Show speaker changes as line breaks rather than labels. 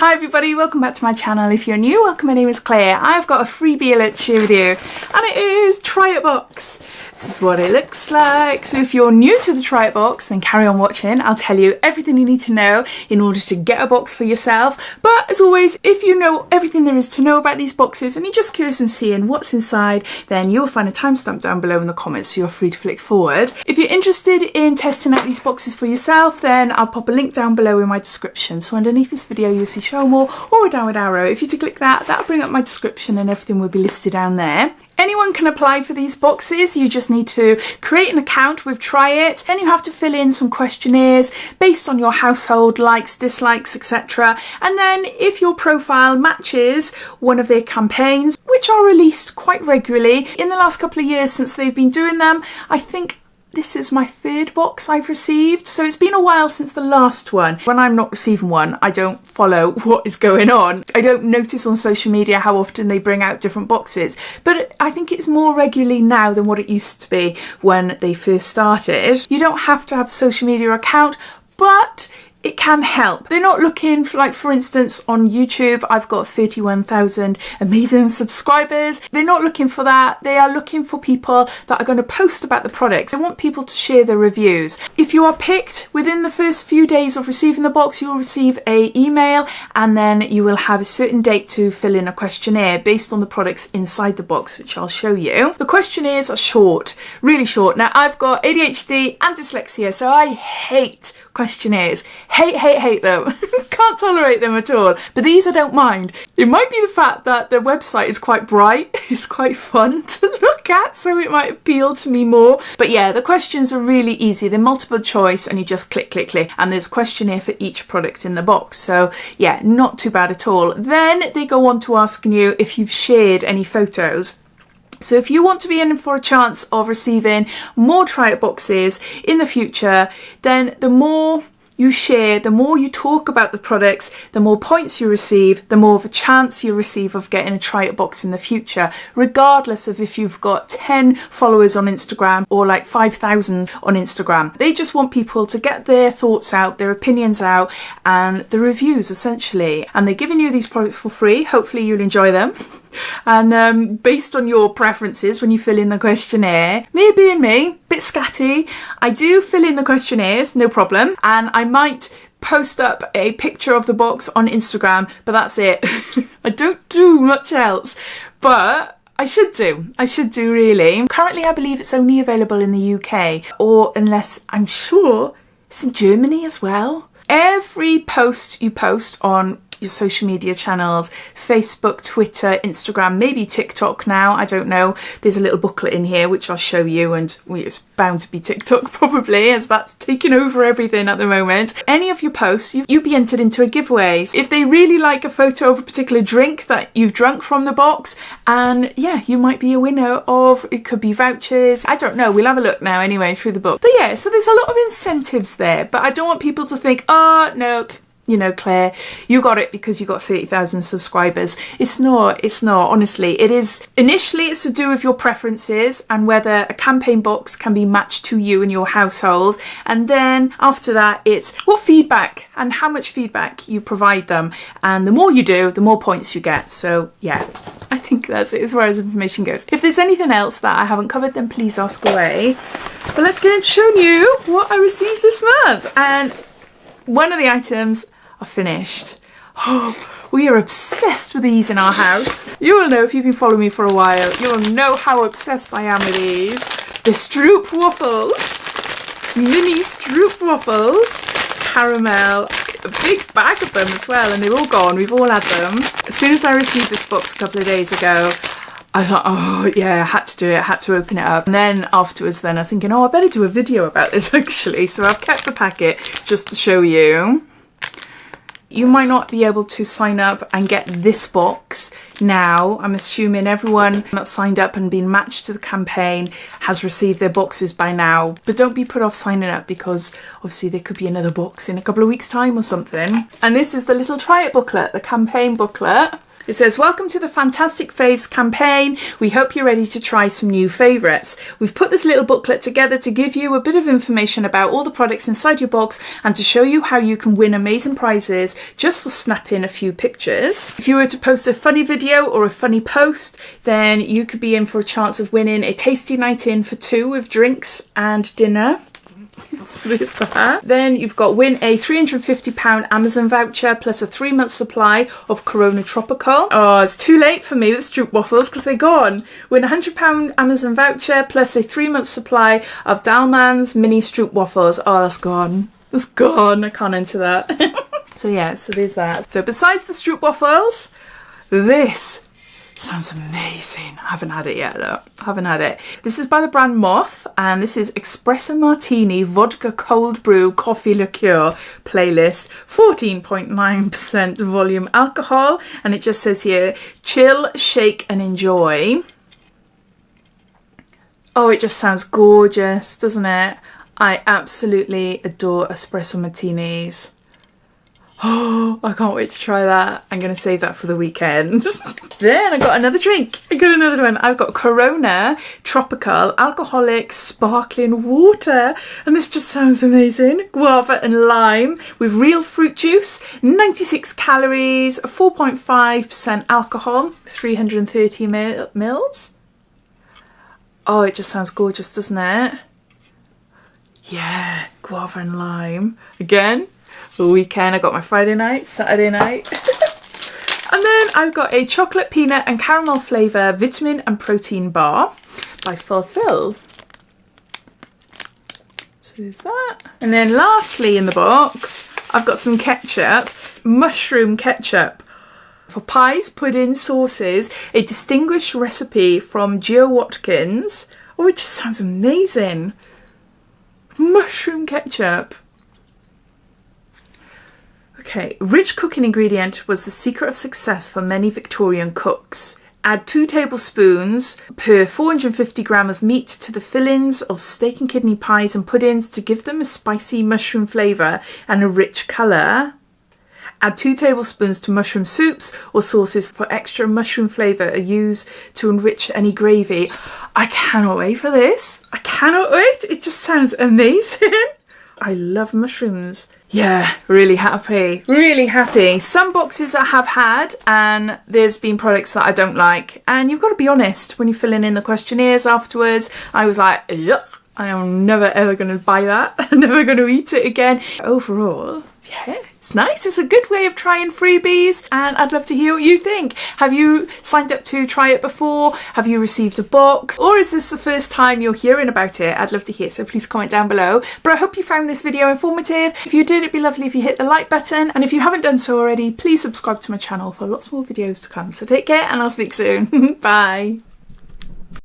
Hi everybody, welcome back to my channel. If you're new, welcome, my name is Claire. I've got a freebie alert to share with you, and it is Try It box. This is what it looks like. So if you're new to the Try It box, then carry on watching. I'll tell you everything you need to know in order to get a box for yourself. But as always, if you know everything there is to know about these boxes and you're just curious and seeing what's inside, then you'll find a timestamp down below in the comments, so you're free to flick forward. If you're interested in testing out these boxes for yourself, then I'll pop a link down below in my description. So underneath this video, you'll see show more or a downward arrow. If you click that, that'll bring up my description and everything will be listed down there. Anyone can apply for these boxes. You just need to create an account with Triyit. Then you have to fill in some questionnaires based on your household, likes, dislikes, etc. And then if your profile matches one of their campaigns, which are released quite regularly, in the last couple of years since they've been doing them, I think this is my third box I've received, so it's been a while since the last one. When I'm not receiving one, I don't follow what is going on. I don't notice on social media how often they bring out different boxes, but I think it's more regularly now than what it used to be when they first started. You don't have to have a social media account, but it can help. They're not looking for, like, for instance, on YouTube, I've got 31,000 amazing subscribers. They're not looking for that. They are looking for people that are going to post about the products. They want people to share their reviews. If you are picked within the first few days of receiving the box, you'll receive an email, and then you will have a certain date to fill in a questionnaire based on the products inside the box, which I'll show you. The questionnaires are short, really short. Now, I've got ADHD and dyslexia, so I hate questionnaires. Hate them. Can't tolerate them at all. But these I don't mind. It might be the fact that their website is quite bright. It's quite fun to look at, so it might appeal to me more. But yeah, the questions are really easy. They're multiple choice and you just click, and there's a questionnaire for each product in the box. So yeah, not too bad at all. Then they go on to asking you if you've shared any photos. So if you want to be in for a chance of receiving more Try It boxes in the future, then the more you share, the more you talk about the products, the more points you receive, the more of a chance you receive of getting a Try It box in the future, regardless of if you've got 10 followers on Instagram or like 5,000 on Instagram. They just want people to get their thoughts out, their opinions out, and the reviews essentially. And they're giving you these products for free. Hopefully you'll enjoy them. And based on your preferences when you fill in the questionnaire, me being me, bit scatty, I do fill in the questionnaires, no problem, and I might post up a picture of the box on Instagram, but that's it. I don't do much else, but I should do really. Currently I believe it's only available in the UK, or unless I'm sure it's in Germany as well. Every post you post on your social media channels, Facebook, Twitter, Instagram, maybe TikTok now, I don't know. There's a little booklet in here which I'll show you, and it's bound to be TikTok probably, as that's taking over everything at the moment. Any of your posts, you'll be entered into a giveaway. If they really like a photo of a particular drink that you've drunk from the box, and yeah, you might be a winner of, it could be vouchers, I don't know, we'll have a look now anyway through the book. But yeah, so there's a lot of incentives there, but I don't want people to think, oh no, you know, Claire, you got it because you got 30,000 subscribers. It's not, honestly. It is, initially it's to do with your preferences and whether a campaign box can be matched to you and your household. And then after that, it's what feedback and how much feedback you provide them. And the more you do, the more points you get. So yeah, I think that's it as far as information goes. If there's anything else that I haven't covered, then please ask away. But let's get into showing you what I received this month. And one of the items are finished. Oh, we are obsessed with these in our house. You will know if you've been following me for a while. You will know how obsessed I am with these. The Stroop waffles. Mini Stroop waffles. Caramel. A big bag of them as well, and they're all gone. We've all had them. As soon as I received this box a couple of days ago, I thought, oh yeah, I had to do it, I had to open it up. And then afterwards I was thinking, oh, I better do a video about this actually. So I've kept the packet just to show you. You might not be able to sign up and get this box now. I'm assuming everyone that's signed up and been matched to the campaign has received their boxes by now. But don't be put off signing up, because obviously there could be another box in a couple of weeks' time or something. And this is the little Try It booklet, the campaign booklet. It says, welcome to the Fantastic Faves campaign. We hope you're ready to try some new favourites. We've put this little booklet together to give you a bit of information about all the products inside your box and to show you how you can win amazing prizes just for snapping a few pictures. If you were to post a funny video or a funny post, then you could be in for a chance of winning a tasty night in for two with drinks and dinner. So there's that. Then you've got win a £350 Amazon voucher plus a 3-month supply of Corona Tropical. Oh, it's too late for me with Stroop Waffles because they're gone. Win a £100 Amazon voucher plus a 3-month supply of Dalman's mini Stroop Waffles. Oh, that's gone. It's gone. I can't enter that. So yeah, so there's that. So besides the Stroop Waffles, this sounds amazing. I haven't had it yet though. I haven't had it. This is by the brand Moth and this is Espresso Martini Vodka Cold Brew Coffee Liqueur Playlist. 14.9% volume alcohol and it just says here, chill, shake and enjoy. Oh, it just sounds gorgeous, doesn't it? I absolutely adore espresso martinis. Oh, I can't wait to try that. I'm going to save that for the weekend. Then I got another drink. I got another one. I've got Corona Tropical Alcoholic Sparkling Water. And this just sounds amazing. Guava and lime with real fruit juice. 96 calories, 4.5% alcohol, 330 mils. Oh, it just sounds gorgeous, doesn't it? Yeah, guava and lime. Again. Weekend, I got my Friday night, Saturday night. And then I've got a chocolate, peanut and caramel flavour vitamin and protein bar by Fulfill. So there's that. And then lastly in the box, I've got some ketchup, mushroom ketchup. For pies, puddings, sauces, a distinguished recipe from Gio Watkins. Oh, it just sounds amazing. Mushroom ketchup. Okay, rich cooking ingredient was the secret of success for many Victorian cooks. Add 2 tablespoons per 450 gram of meat to the fillings of steak and kidney pies and puddings to give them a spicy mushroom flavour and a rich colour. Add 2 tablespoons to mushroom soups or sauces for extra mushroom flavour or use to enrich any gravy. I cannot wait for this. I cannot wait. It just sounds amazing. I love mushrooms. Yeah, really happy. Really happy. Some boxes I have had and there's been products that I don't like. And you've got to be honest when you're filling in the questionnaires afterwards. I was like, yuck, I am never ever going to buy that. I'm never going to eat it again. Overall, yeah, it's nice. It's a good way of trying freebies and I'd love to hear what you think. Have you signed up to try it before? Have you received a box? Or is this the first time you're hearing about it? I'd love to hear, so please comment down below. But I hope you found this video informative. If you did, it'd be lovely if you hit the like button. And if you haven't done so already, please subscribe to my channel for lots more videos to come. So take care and I'll speak soon. Bye.